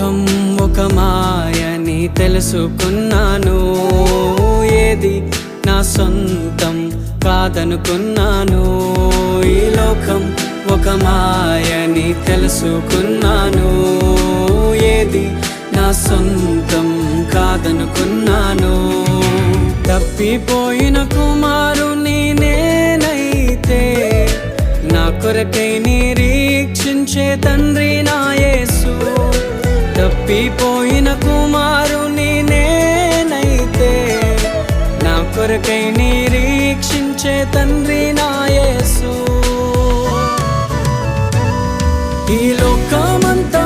లోకం ఒక మాయని తెలుసుకున్నాను, ఏది నా సొంతం కాదనుకున్నాను. ఈ లోకం ఒక మాయని తెలుసుకున్నాను, ఏది నా సొంతం కాదనుకున్నాను. తప్పిపోయిన కుమారుని నేనైతే, నా కొరకై నిరీక్షించే తండ్రి నా యేసు. తప్పిపోయిన కుమారుని నేనైతే, నా కొరకై నిరీక్షించే తండ్రి నా యేసు. ఈ లోకమంతా